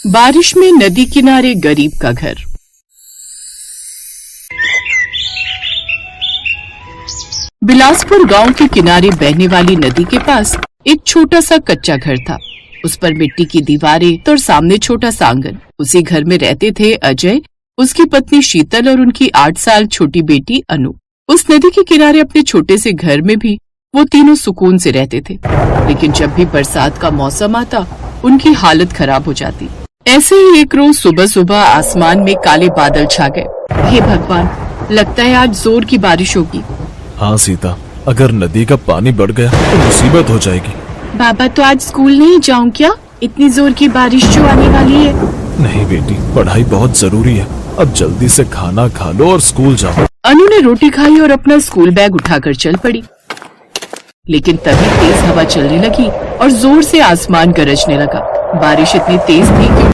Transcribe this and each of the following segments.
बारिश में नदी किनारे गरीब का घर। बिलासपुर गांव के किनारे बहने वाली नदी के पास एक छोटा सा कच्चा घर था। उस पर मिट्टी की दीवारें और सामने छोटा सा आंगन। उसी घर में रहते थे अजय, उसकी पत्नी शीतल और उनकी 8 साल छोटी बेटी अनु। उस नदी के किनारे अपने छोटे से घर में भी वो तीनों सुकून से रहते थे, लेकिन जब भी बरसात का मौसम आता उनकी हालत खराब हो जाती। ऐसे ही एक रोज सुबह सुबह आसमान में काले बादल छा गए। हे भगवान, लगता है आज जोर की बारिश होगी। हाँ सीता, अगर नदी का पानी बढ़ गया तो मुसीबत हो जाएगी। बाबा, तो आज स्कूल नहीं जाऊं क्या? इतनी जोर की बारिश जो आने वाली है। नहीं बेटी, पढ़ाई बहुत जरूरी है। अब जल्दी से खाना खा लो और स्कूल जाओ। अनु ने रोटी खाई और अपना स्कूल बैग उठाकर चल पड़ी, लेकिन तभी तेज हवा चलने लगी और जोर से आसमान गरजने लगा। बारिश इतनी तेज थी कि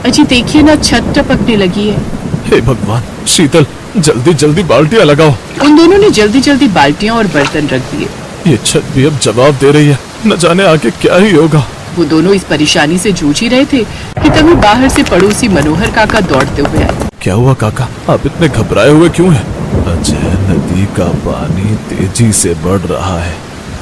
अजी देखिए ना, छत टपकने लगी है। हे भगवान, शीतल जल्दी जल्दी बाल्टियां लगाओ। उन दोनों ने जल्दी जल्दी बाल्टियां और बर्तन रख दिए। ये छत भी अब जवाब दे रही है, न जाने आगे क्या ही होगा। वो दोनों इस परेशानी से जूझ ही रहे थे कि तभी बाहर से पड़ोसी मनोहर काका दौड़ते हुए आए। क्या हुआ काका, आप इतने घबराए हुए क्यों हैं? अजय, नदी का पानी तेजी से बढ़ रहा है।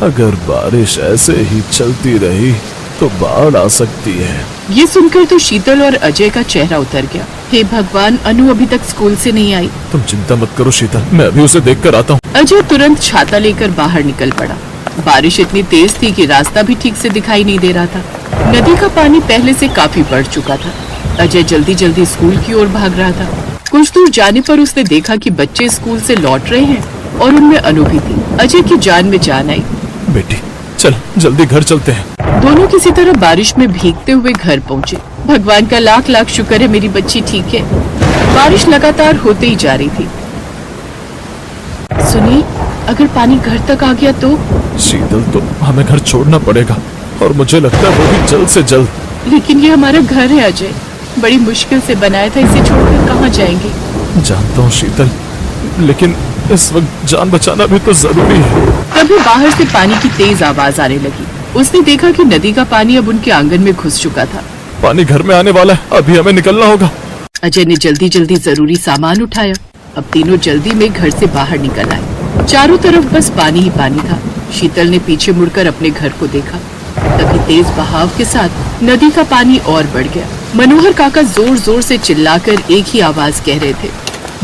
अगर बारिश ऐसे ही चलती रही तो बाढ़ आ सकती है। ये सुनकर तो शीतल और अजय का चेहरा उतर गया। हे भगवान, अनु अभी तक स्कूल से नहीं आई। तुम चिंता मत करो शीतल, मैं अभी उसे देख कर आता हूँ। अजय तुरंत छाता लेकर बाहर निकल पड़ा। बारिश इतनी तेज थी कि रास्ता भी ठीक से दिखाई नहीं दे रहा था। नदी का पानी पहले से काफी बढ़ चुका था। अजय जल्दी जल्दी स्कूल की ओर भाग रहा था। कुछ दूर जाने पर उसने देखा कि बच्चे स्कूल से लौट रहे हैं और उनमें अनु भी थी। अजय की जान में जान आई। बेटी चल, जल्दी घर चलते हैं। दोनों किसी तरह बारिश में भीगते हुए घर पहुँचे। भगवान का लाख लाख शुक्र है मेरी बच्ची ठीक है। बारिश लगातार होते ही जा रही थी। सुनिए, अगर पानी घर तक आ गया तो? शीतल, तो हमें घर छोड़ना पड़ेगा और मुझे लगता है वो भी जल्द से जल्द। लेकिन ये हमारा घर है अजय, बड़ी मुश्किल से बनाया था, इसे छोड़कर कहाँ जाएंगे? जानता हूँ शीतल, लेकिन इस वक्त जान बचाना भी तो जरूरी है। तभी बाहर से पानी की तेज आवाज आने लगी। उसने देखा कि नदी का पानी अब उनके आंगन में घुस चुका था। पानी घर में आने वाला है, अभी हमें निकलना होगा। अजय ने जल्दी जल्दी जरूरी सामान उठाया। अब तीनों जल्दी में घर से बाहर निकल आए। चारों तरफ बस पानी ही पानी था। शीतल ने पीछे मुड़कर अपने घर को देखा। तभी तेज बहाव के साथ नदी का पानी और बढ़ गया। मनोहर काका जोर जोर से चिल्लाकर एक ही आवाज कह रहे थे,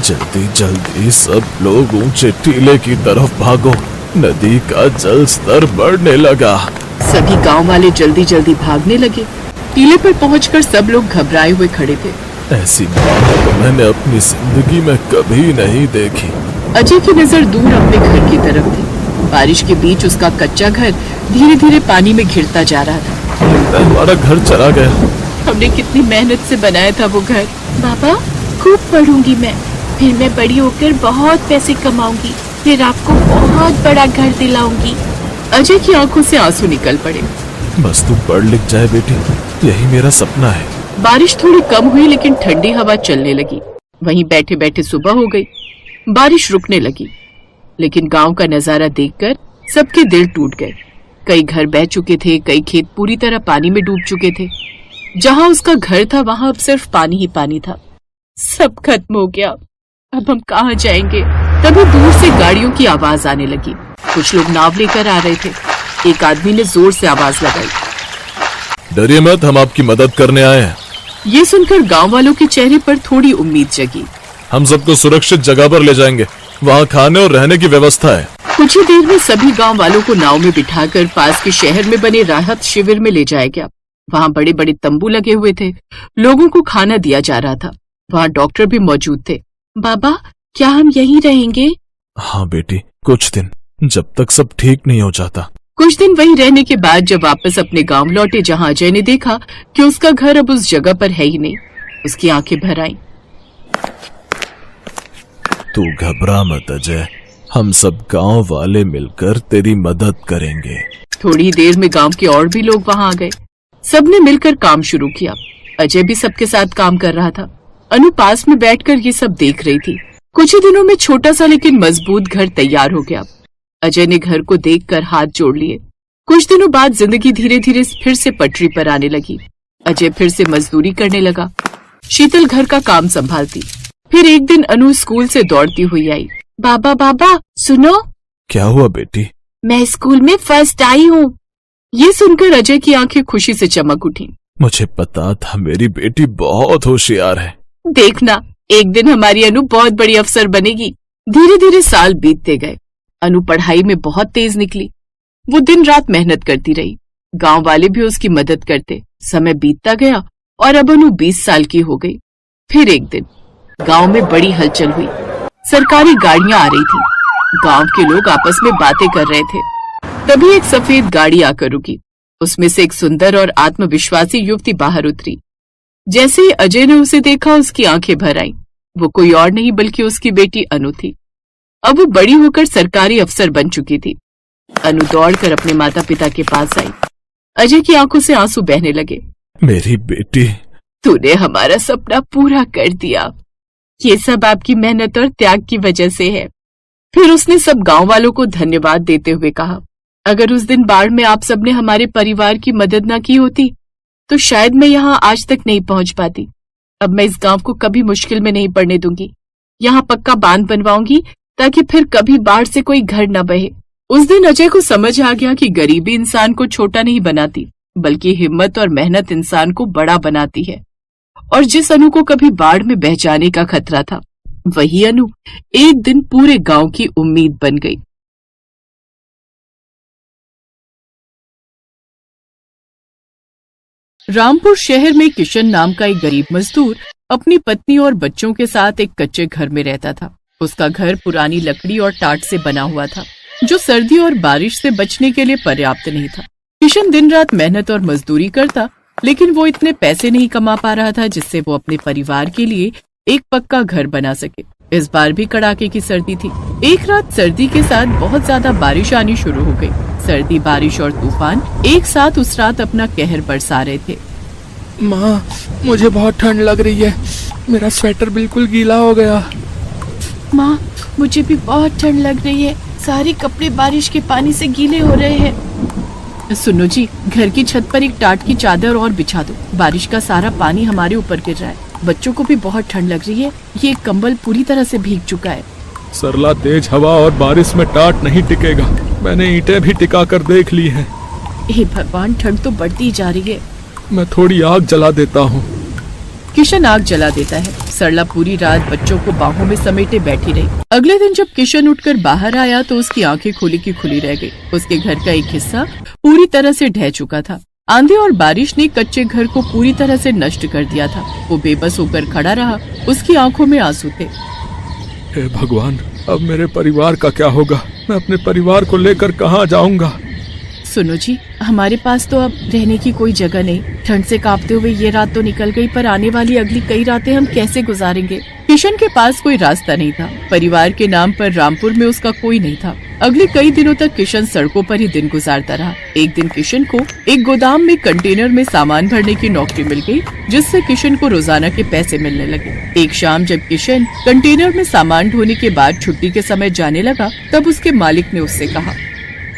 जल्दी जल्दी सब लोग ऊंचे टीले की तरफ भागो, नदी का जल स्तर बढ़ने लगा। सभी गांव वाले जल्दी जल्दी भागने लगे। टीले पर पहुंचकर सब लोग घबराए हुए खड़े थे। ऐसी बात तो मैंने अपनी जिंदगी में कभी नहीं देखी। अजय की नजर दूर अपने घर की तरफ थी। बारिश के बीच उसका कच्चा घर धीरे धीरे पानी में घिरता जा रहा था। हमारा घर चला गया। हमने कितनी मेहनत से बनाया था वो घर। बाबा, खूब पढ़ूंगी मैं, फिर मैं बड़ी होकर बहुत पैसे कमाऊंगी, फिर आपको बहुत बड़ा घर दिलाऊंगी। अजय की आंखों से आंसू निकल पड़े। बस तू पढ़ लिख जाए बेटी, यही मेरा सपना है। बारिश थोड़ी कम हुई लेकिन ठंडी हवा चलने लगी। वहीं बैठे बैठे सुबह हो गई। बारिश रुकने लगी, लेकिन गांव का नजारा देखकर सबके दिल टूट गए। कई घर बह चुके थे, कई खेत पूरी तरह पानी में डूब चुके थे। जहां उसका घर था वहां अब सिर्फ पानी ही पानी था। सब खत्म हो गया, अब हम कहाँ जाएंगे? तभी दूर से गाड़ियों की आवाज आने लगी। कुछ लोग नाव लेकर आ रहे थे। एक आदमी ने जोर से आवाज लगाई, डरिए मत, हम आपकी मदद करने आए हैं। ये सुनकर गांव वालों के चेहरे पर थोड़ी उम्मीद जगी। हम सबको सुरक्षित जगह पर ले जाएंगे, वहाँ खाने और रहने की व्यवस्था है। कुछ ही देर में सभी गांव वालों को नाव में बिठाकर पास के शहर में बने राहत शिविर में ले जाया गया। वहाँ बड़े बड़े तंबू लगे हुए थे। लोगों को खाना दिया जा रहा था। वहाँ डॉक्टर भी मौजूद थे। बाबा, क्या हम यहीं रहेंगे? हाँ बेटी, कुछ दिन, जब तक सब ठीक नहीं हो जाता। कुछ दिन वहीं रहने के बाद जब वापस अपने गांव लौटे, जहां अजय ने देखा कि उसका घर अब उस जगह पर है ही नहीं, उसकी आंखें भर आईं। तू घबरा मत अजय, हम सब गांव वाले मिलकर तेरी मदद करेंगे। थोड़ी देर में गांव के और भी लोग वहां आ गए। सबने मिलकर काम शुरू किया। अजय भी सबके साथ काम कर रहा था। अनु पास में बैठकर ये सब देख रही थी। कुछ ही दिनों में छोटा सा लेकिन मजबूत घर तैयार हो गया। अजय ने घर को देखकर हाथ जोड़ लिए। कुछ दिनों बाद जिंदगी धीरे धीरे फिर से पटरी पर आने लगी। अजय फिर से मजदूरी करने लगा। शीतल घर का काम संभालती। फिर एक दिन अनु स्कूल से दौड़ती हुई आई। बाबा बाबा सुनो। क्या हुआ बेटी? मैं स्कूल में फर्स्ट आई हूँ। ये सुनकर अजय की आंखें खुशी से चमक उठी। मुझे पता था मेरी बेटी बहुत होशियार है। देखना एक दिन हमारी अनु बहुत बड़ी अफसर बनेगी। धीरे धीरे साल बीतते गए। अनु पढ़ाई में बहुत तेज निकली। वो दिन रात मेहनत करती रही। गांव वाले भी उसकी मदद करते। समय बीतता गया और अब अनु 20 साल की हो गई। फिर एक दिन गांव में बड़ी हलचल हुई। सरकारी गाड़ियां आ रही थी। गांव के लोग आपस में बातें कर रहे थे। तभी एक सफेद गाड़ी आकर रुकी। उसमें से एक सुंदर और आत्मविश्वासी युवती बाहर उतरी। जैसे ही अजय ने उसे देखा उसकी आंखें भर आईं। वो कोई और नहीं बल्कि उसकी बेटी अनु थी। अब वो बड़ी होकर सरकारी अफसर बन चुकी थी। अनु दौड़कर अपने माता पिता के पास आई। अजय की आंखों से आंसू बहने लगे। मेरी बेटी, तूने हमारा सपना पूरा कर दिया। ये सब आपकी मेहनत और त्याग की वजह से है। फिर उसने सब गांव वालों को धन्यवाद देते हुए कहा, अगर उस दिन बाढ़ में आप सबने हमारे परिवार की मदद न की होती तो शायद मैं यहाँ आज तक नहीं पहुंच पाती। अब मैं इस गांव को कभी मुश्किल में नहीं पड़ने दूंगी। यहाँ पक्का बांध बनवाऊंगी ताकि फिर कभी बाढ़ से कोई घर न बहे। उस दिन अजय को समझ आ गया कि गरीबी इंसान को छोटा नहीं बनाती बल्कि हिम्मत और मेहनत इंसान को बड़ा बनाती है। और जिस अनु को कभी बाढ़ में बह जाने का खतरा था, वही अनु एक दिन पूरे गांव की उम्मीद बन गई। रामपुर शहर में किशन नाम का एक गरीब मजदूर अपनी पत्नी और बच्चों के साथ एक कच्चे घर में रहता था। उसका घर पुरानी लकड़ी और टाट से बना हुआ था, जो सर्दी और बारिश से बचने के लिए पर्याप्त नहीं था। किशन दिन रात मेहनत और मजदूरी करता, लेकिन वो इतने पैसे नहीं कमा पा रहा था जिससे वो अपने परिवार के लिए एक पक्का घर बना सके। इस बार भी कड़ाके की सर्दी थी। एक रात सर्दी के साथ बहुत ज्यादा बारिश आनी शुरू हो गई। सर्दी, बारिश और तूफान एक साथ उस रात अपना कहर बरसा रहे थे। माँ, मुझे बहुत ठंड लग रही है। मेरा स्वेटर बिल्कुल गीला हो गया। माँ, मुझे भी बहुत ठंड लग रही है। सारे कपड़े बारिश के पानी से गीले हो रहे हैं। सुनो जी, घर की छत पर एक टाट की चादर और बिछा दो। बारिश का सारा पानी हमारे ऊपर गिर रहा है। बच्चों को भी बहुत ठंड लग रही है। ये कंबल पूरी तरह से भीग चुका है। सरला, तेज हवा और बारिश में टाट नहीं टिकेगा। मैंने ईंटें भी टिका कर देख ली हैं। हे भगवान, ठंड तो बढ़ती जा रही है। मैं थोड़ी आग जला देता हूँ। किशन आग जला देता है। सरला पूरी रात बच्चों को बाहों में समेटे बैठी रही। अगले दिन जब किशन उठकर बाहर आया तो उसकी आंखें खुली की खुली रह गई। उसके घर का एक हिस्सा पूरी तरह से ढह चुका था। आंधी और बारिश ने कच्चे घर को पूरी तरह से नष्ट कर दिया था। वो बेबस होकर खड़ा रहा। उसकी आंखों में आंसू थे। हे भगवान, अब मेरे परिवार का क्या होगा? मैं अपने परिवार को लेकर कहाँ जाऊंगा? सुनो जी, हमारे पास तो अब रहने की कोई जगह नहीं। ठंड से कांपते हुए ये रात तो निकल गई, पर आने वाली अगली कई रातें हम कैसे गुजारेंगे? किशन के पास कोई रास्ता नहीं था। परिवार के नाम पर रामपुर में उसका कोई नहीं था। अगले कई दिनों तक किशन सड़कों पर ही दिन गुजारता रहा। एक दिन किशन को एक गोदाम में कंटेनर में सामान भरने की नौकरी मिल गई, जिससे किशन को रोजाना के पैसे मिलने लगे। एक शाम जब किशन कंटेनर में सामान ढोने के बाद छुट्टी के समय जाने लगा, तब उसके मालिक ने उससे कहा,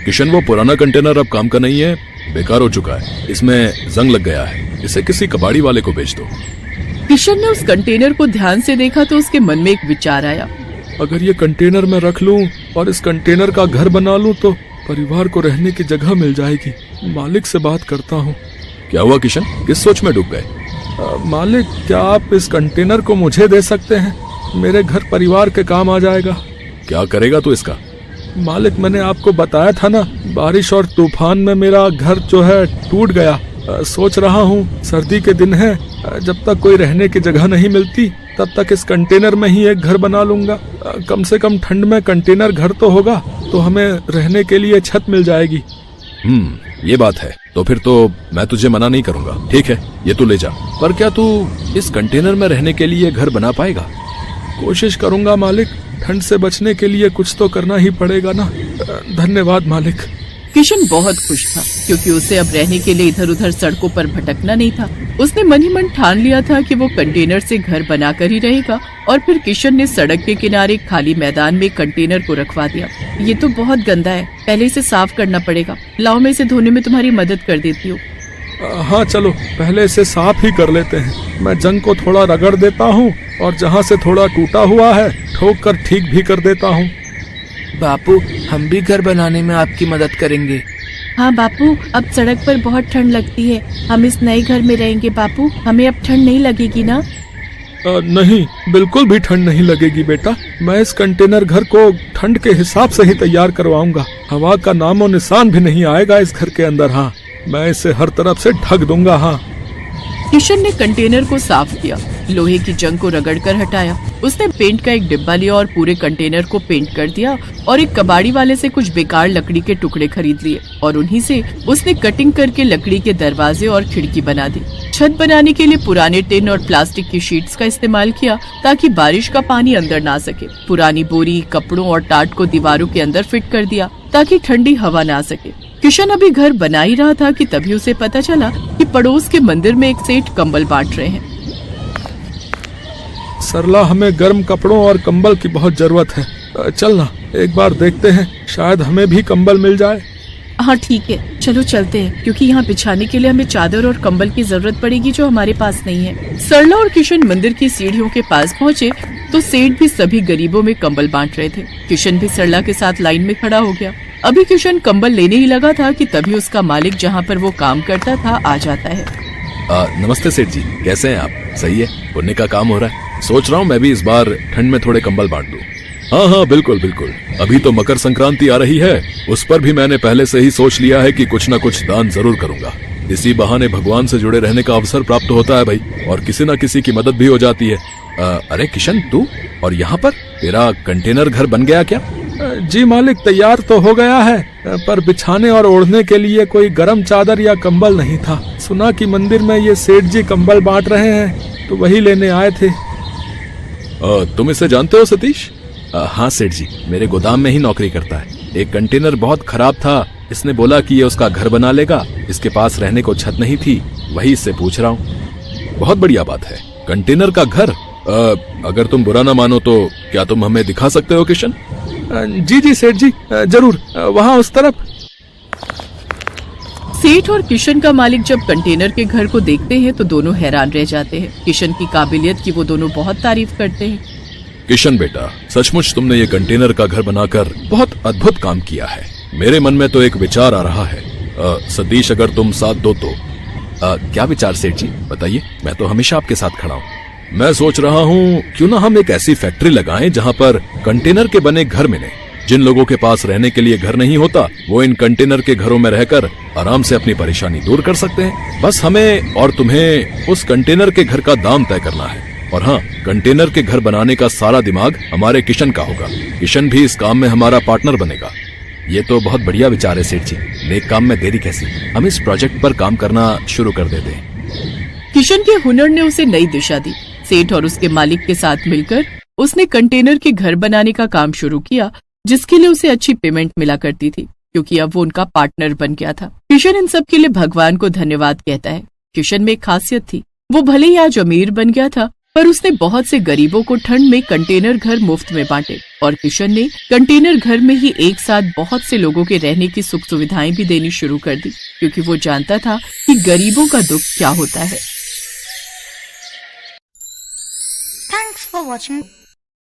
किशन, वो पुराना कंटेनर अब काम का नहीं है, बेकार हो चुका है। इसमें जंग लग गया है। इसे किसी कबाड़ी वाले को बेच दो। किशन ने उस कंटेनर को ध्यान से देखा तो उसके मन में एक विचार आया। अगर ये कंटेनर मैं रख लूं और इस कंटेनर का घर बना लूं तो परिवार को रहने की जगह मिल जाएगी। मालिक से बात करता हूँ। क्या हुआ किशन, किस सोच में डूब गए? मालिक, क्या आप इस कंटेनर को मुझे दे सकते हैं? मेरे घर परिवार के काम आ जाएगा। क्या करेगा तू इसका? मालिक, मैंने आपको बताया था ना, बारिश और तूफान में मेरा घर जो है टूट गया। सोच रहा हूँ सर्दी के दिन है, जब तक कोई रहने की जगह नहीं मिलती तब तक इस कंटेनर में ही एक घर बना लूंगा। कम से कम ठंड में कंटेनर घर तो होगा तो हमें रहने के लिए छत मिल जाएगी। ये बात है। तो फिर तो मैं तुझे मना नहीं करूंगा। ठीक है, ये तू ले जा। पर क्या तू इस कंटेनर में रहने के लिए घर बना पाएगा? कोशिश करूंगा मालिक। ठंड से बचने के लिए कुछ तो करना ही पड़ेगा ना। धन्यवाद मालिक, किशन बहुत खुश था क्योंकि उसे अब रहने के लिए इधर उधर सड़कों पर भटकना नहीं था। उसने मन ही मन ठान लिया था कि वो कंटेनर से घर बनाकर ही रहेगा। और फिर किशन ने सड़क के किनारे खाली मैदान में कंटेनर को रखवा दिया। ये तो बहुत गंदा है, पहले इसे साफ करना पड़ेगा। लाओ मैं इसे धोने में तुम्हारी मदद कर देती हूँ। हाँ चलो, पहले इसे साफ ही कर लेते हैं। मैं जंग को थोड़ा रगड़ देता हूँ और जहाँ से थोड़ा टूटा हुआ है ठोक कर ठीक भी कर देता हूँ। बापू, हम भी घर बनाने में आपकी मदद करेंगे। हाँ बापू, अब सड़क पर बहुत ठंड लगती है, हम इस नए घर में रहेंगे बापू, हमें अब ठंड नहीं लगेगी ना? नहीं, बिल्कुल भी ठंड नहीं लगेगी बेटा। मैं इस कंटेनर घर को ठंड के हिसाब से ही तैयार करवाऊंगा। हवा का नामो निशान भी नहीं आएगा इस घर के अंदर। हाँ, मैं इसे हर तरफ से ढक दूंगा। हाँ। किशन ने कंटेनर को साफ किया, लोहे की जंग को रगड़कर हटाया। उसने पेंट का एक डिब्बा लिया और पूरे कंटेनर को पेंट कर दिया और एक कबाड़ी वाले से कुछ बेकार लकड़ी के टुकड़े खरीद लिए और उन्हीं से उसने कटिंग करके लकड़ी के दरवाजे और खिड़की बना दी। छत बनाने के लिए पुराने टिन और प्लास्टिक की शीट्स का इस्तेमाल किया ताकि बारिश का पानी अंदर ना सके। पुरानी बोरी, कपड़ों और टाट को दीवारों के अंदर फिट कर दिया ताकि ठंडी हवा ना सके। किशन अभी घर बना ही रहा था कि तभी उसे पता चला कि पड़ोस के मंदिर में एक सेठ कंबल बांट रहे हैं। सरला, हमें गर्म कपड़ों और कंबल की बहुत जरूरत है। चलना एक बार देखते हैं, शायद हमें भी कंबल मिल जाए। हाँ ठीक है, चलो चलते हैं, क्योंकि यहाँ बिछाने के लिए हमें चादर और कंबल की जरूरत पड़ेगी जो हमारे पास नहीं है। सरला और किशन मंदिर की सीढ़ियों के पास पहुँचे तो सेठ भी सभी गरीबों में कंबल बांट रहे थे। किशन भी सरला के साथ लाइन में खड़ा हो गया। अभी किशन कंबल लेने ही लगा था कि तभी उसका मालिक जहाँ पर वो काम करता था आ जाता है। नमस्ते सेठ जी, कैसे हैं आप? सही है, पुण्य का काम हो रहा है। सोच रहा हूँ मैं भी इस बार ठंड में थोड़े कंबल बांट दूं। हाँ हाँ, बिल्कुल बिल्कुल। अभी तो मकर संक्रांति आ रही है, उस पर भी मैंने पहले से ही सोच लिया है कि कुछ न कुछ दान जरूर करूंगा। इसी बहाने भगवान से जुड़े रहने का अवसर प्राप्त होता है भाई, और किसी न किसी की मदद भी हो जाती है। अरे किशन, तू और यहाँ पर तेरा कंटेनर घर बन गया क्या? जी मालिक, तैयार तो हो गया है, पर बिछाने और ओढ़ने के लिए कोई गर्म चादर या कंबल नहीं था। सुना कि मंदिर में ये सेठ जी कंबल बांट रहे हैं, तो वही लेने आए थे। तुम इसे जानते हो सतीश? हाँ सेठ जी, मेरे गोदाम में ही नौकरी करता है। एक कंटेनर बहुत खराब था, इसने बोला कि ये उसका घर बना लेगा। इसके पास रहने को छत नहीं थी, वही इससे पूछ रहा हूँ। बहुत बढ़िया बात है, कंटेनर का घर। अगर तुम बुरा ना मानो तो क्या तुम हमें दिखा सकते हो किशन? जी जी सेठ जी, जरूर, वहाँ उस तरफ। सेठ और किशन का मालिक जब कंटेनर के घर को देखते हैं तो दोनों हैरान रह जाते हैं। किशन की काबिलियत की वो दोनों बहुत तारीफ करते हैं। किशन बेटा, सचमुच तुमने ये कंटेनर का घर बनाकर बहुत अद्भुत काम किया है। मेरे मन में तो एक विचार आ रहा है। सतीश, अगर तुम साथ दो तो। क्या विचार सेठ जी, बताइए, मैं तो हमेशा आपके साथ खड़ा हूँ। मैं सोच रहा हूँ क्यों ना हम एक ऐसी फैक्ट्री लगाएं जहाँ पर कंटेनर के बने घर मिले। जिन लोगों के पास रहने के लिए घर नहीं होता, वो इन कंटेनर के घरों में रहकर आराम से अपनी परेशानी दूर कर सकते हैं। बस हमें और तुम्हें उस कंटेनर के घर का दाम तय करना है। और हाँ, कंटेनर के घर बनाने का सारा दिमाग हमारे किशन का होगा। किशन भी इस काम में हमारा पार्टनर बनेगा। ये तो बहुत बढ़िया विचार है सेठ जी, नेक काम में देरी कैसी। हम इस प्रोजेक्ट पर काम करना शुरू कर देते हैं। किशन के हुनर ने उसे नई दिशा दी। सेठ और उसके मालिक के साथ मिलकर उसने कंटेनर के घर बनाने का काम शुरू किया, जिसके लिए उसे अच्छी पेमेंट मिला करती थी, क्योंकि अब वो उनका पार्टनर बन गया था। किशन इन सब के लिए भगवान को धन्यवाद कहता है। किशन में एक खासियत थी, वो भले ही आज अमीर बन गया था, पर उसने बहुत से गरीबों को ठंड में कंटेनर घर मुफ्त में बांटे। और किशन ने कंटेनर घर में ही एक साथ बहुत से लोगों के रहने की सुख सुविधाएं भी देनी शुरू कर दी, क्योंकि वो जानता था कि गरीबों का दुख क्या होता है। Thanks for watching.